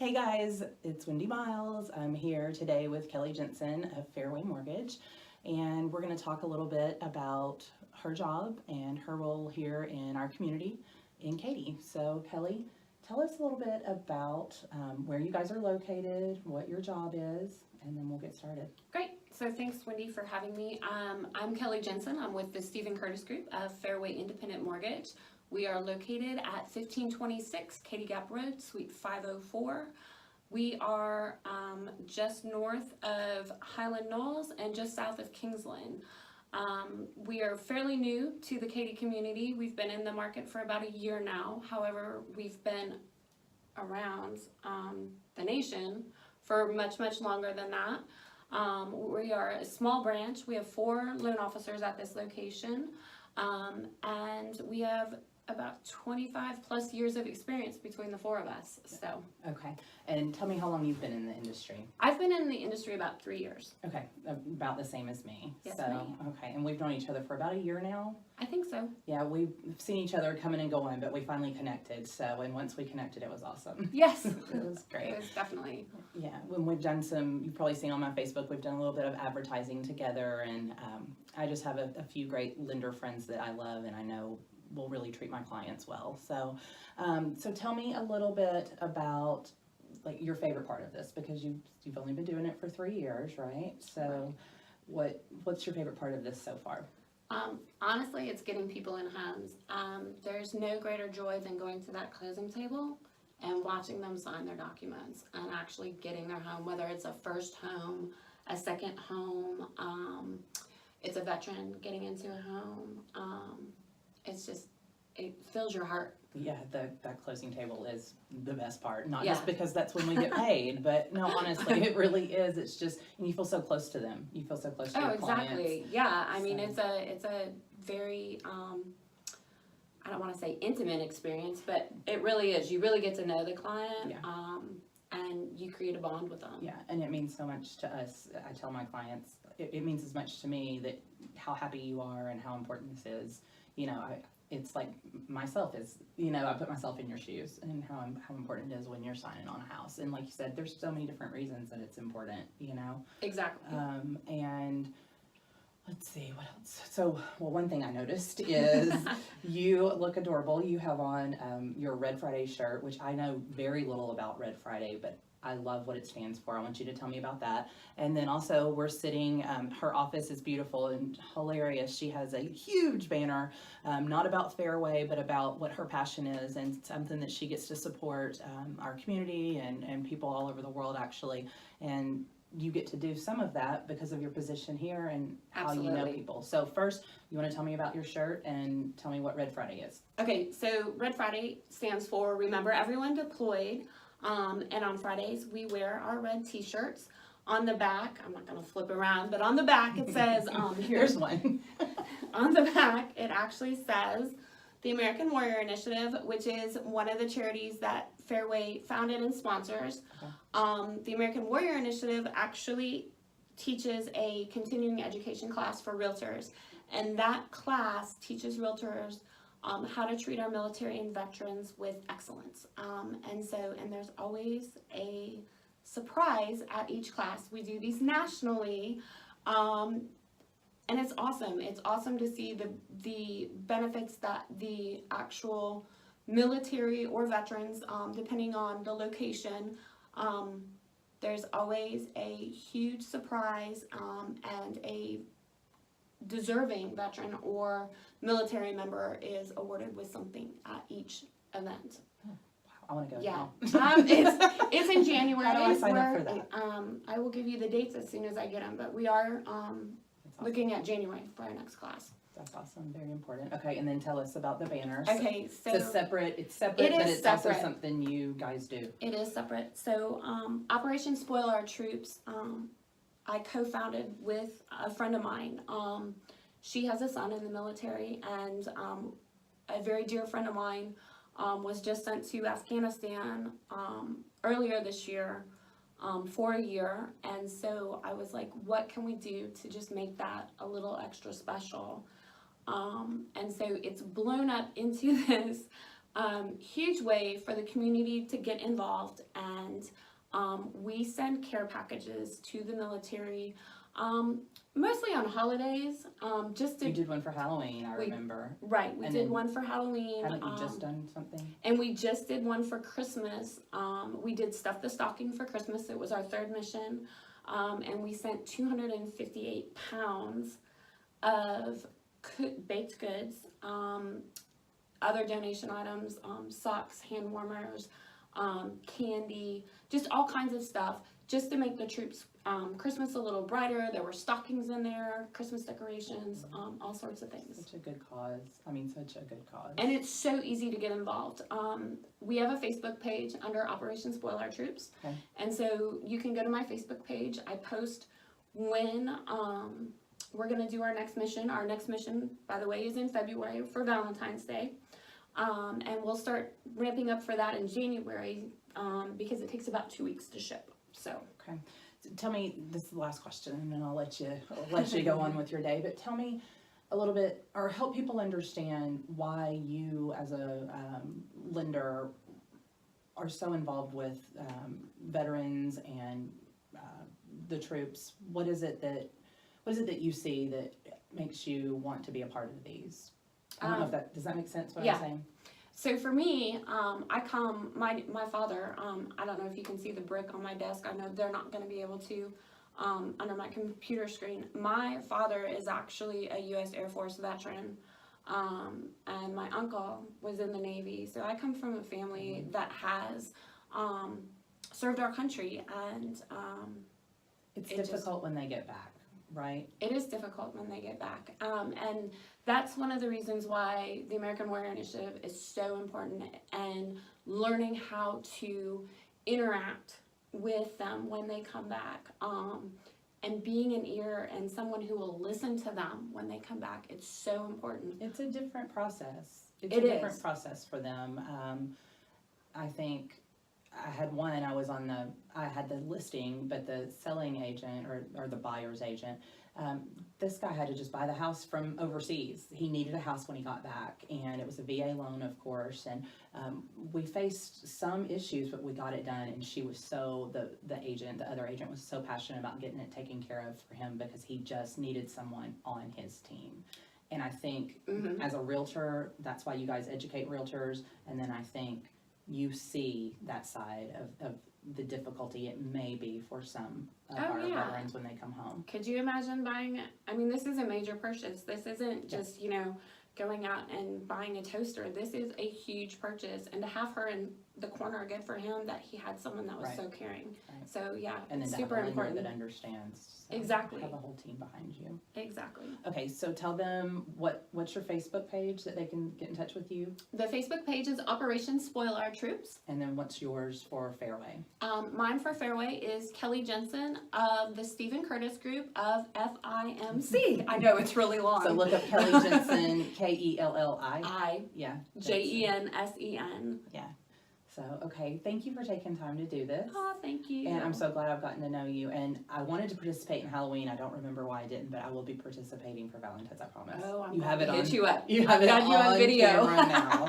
Hey guys, it's Wendy Miles. I'm here today with Kelli Jensen of Fairway Mortgage, and we're going to talk a little bit about her job and her role here in our community in Katy. So Kelli, tell us a little bit about where you guys are located, what your job is, and then we'll get started. Great. So thanks, Wendy, for having me. I'm Kelli Jensen. I'm with the Stephen Curtis Group of Fairway Independent Mortgage. We are located at 1526 Katy Gap Road, Suite 504. We are just north of Highland Knolls and just south of Kingsland. We are fairly new to the Katy community. We've been in the market for about a year now. However, we've been around the nation for much longer than that. We are a small branch. We have 4 loan officers at this location, and we have about 25 plus years of experience between the 4 of us. So Okay, and tell me how long you've been in the industry. I've been in the industry about 3 years. Okay, about the same as me. Yes, so, ma'am. okay, and we've known each other for about a year now. I think so. Yeah, we've seen each other coming and going, but we finally connected. So, and once we connected, it was awesome. Yes. It was great. It was definitely. Yeah, when we've done some, you've probably seen on my Facebook, we've done a little bit of advertising together, and I just have a few great lender friends that I love, and I know will really treat my clients well. So, so tell me a little bit about like your favorite part of this, because you've only been doing it for 3 years, right? So, what's your favorite part of this so far? Honestly, it's getting people in homes. There's no greater joy than going to that closing table and watching them sign their documents and actually getting their home, whether it's a first home, a second home, it's a veteran getting into a home. It's just, it fills your heart. Yeah, that closing table is the best part. Not Yeah. just because that's when we get paid, but no, honestly, it really is. It's just, and you feel so close to them. You feel so close to your clients. Exactly. Yeah, I mean, So- it's a very, I don't want to say intimate experience, but it really is. You really get to know the client, Yeah. and you create a bond with them. Yeah, and it means so much to us. I tell my clients, it means as much to me that how happy you are and how important this is. You know, it's like myself is, you know, I put myself in your shoes and how important it is when you're signing on a house. And like you said, there's so many different reasons that it's important, you know. Exactly. And let's see what else. So, well, one thing I noticed is you look adorable. You have on your Red Friday shirt, which I know very little about Red Friday, but I love what it stands for. I want you to tell me about that. And then also we're sitting, her office is beautiful and hilarious. She has a huge banner, not about Fairway, but about what her passion is and something that she gets to support our community and people all over the world actually. And you get to do some of that because of your position here and how you know Absolutely. people. So first, you want to tell me about your shirt and tell me what Red Friday is. Okay, so Red Friday stands for Remember Everyone Deployed. And on Fridays, we wear our red t-shirts. On the back, I'm not going to flip around, but on the back it says, Here's one. on the back, it actually says the American Warrior Initiative, which is one of the charities that Fairway founded and sponsors. Okay. The American Warrior Initiative actually teaches a continuing education class for realtors. And that class teaches realtors how to treat our military and veterans with excellence. And there's always a surprise at each class. We do these nationally, and it's awesome. It's awesome to see the benefits that the actual military or veterans, depending on the location, there's always a huge surprise and a deserving veteran or military member is awarded with something at each event. I want to go Yeah, now. it's in January. How do I sign up for that? I will give you the dates as soon as I get them, but we are That's awesome. looking at January for our next class. That's awesome. Very important. Okay, and then tell us about the banners. Okay, so It's separate, It but is it's also separate. something you guys do. it is separate. So Operation Spoil Our Troops, I co-founded with a friend of mine. She has a son in the military, and a very dear friend of mine was just sent to Afghanistan earlier this year for a year. And so I was like, what can we do to just make that a little extra special? And so it's blown up into this huge way for the community to get involved, and we send care packages to the military, mostly on holidays, just to. You did one for Halloween, I we- remember. Right, we And did then one for Halloween. Haven't you just done something? And we just did one for Christmas. We did Stuff the Stocking for Christmas. It was our third mission. And we sent 258 pounds of baked goods, other donation items, socks, hand warmers, candy, just all kinds of stuff, just to make the troops Christmas a little brighter. There were stockings in there, Christmas decorations, all sorts of things. Such a good cause. I mean, such a good cause. And it's so easy to get involved. We have a Facebook page under Operation Spoil Our Troops. Okay. And so you can go to my Facebook page. I post when we're going to do our next mission. Our next mission, by the way, is in February for Valentine's Day. And we'll start ramping up for that in January because it takes about 2 weeks to ship. So. Okay. So tell me, this is the last question, and then I'll let you go on with your day. But tell me a little bit, or help people understand why you, as a lender, are so involved with veterans and the troops. What is it that you see that makes you want to be a part of these? I don't know if that does that make sense. What yeah. I'm saying. So for me, my father, I don't know if you can see the brick on my desk. I know they're not going to be able to under my computer screen. My father is actually a U.S. Air Force veteran, and my uncle was in the Navy. So I come from a family that has served our country, and It's difficult when they get back, right? It is difficult when they get back. And that's one of the reasons why the American Warrior Initiative is so important, and learning how to interact with them when they come back. And being an ear and someone who will listen to them when they come back, it's so important. It's a different process. It's It a different is. process for them. I think I had one, I had the listing, but the selling agent or the buyer's agent, this guy had to just buy the house from overseas. He needed a house when he got back, and it was a VA loan, of course, and we faced some issues, but we got it done, and she was the other agent was so passionate about getting it taken care of for him because he just needed someone on his team. And I think as a realtor, that's why you guys educate realtors, and then I think you see that side of the difficulty it may be for some of our veterans when they come home. Could you imagine buying, I mean, this is a major purchase. This isn't just, going out and buying a toaster. This is a huge purchase, and to have her in the corner, good for him that he had someone that was so caring. Right. So yeah, And it's then super to have a important. lender that understands. So Exactly. Have a whole team behind you. Exactly. Okay, so tell them what's your Facebook page that they can get in touch with you, The Facebook page is Operation Spoil Our Troops. and then what's yours for Fairway? Mine for Fairway is Kelli Jensen of the Stephen Curtis Group of FIMC. I know it's really long. So look up Kelli Jensen, Kelli. Yeah. Jensen. Yeah. So, okay, thank you for taking time to do this. Oh, thank you. And I'm so glad I've gotten to know you. And I wanted to participate in Halloween. I don't remember why I didn't, but I will be participating for Valentine's, I promise. Oh, I'm you have it gonna on. hit you up. You have I've it got you on video. camera now.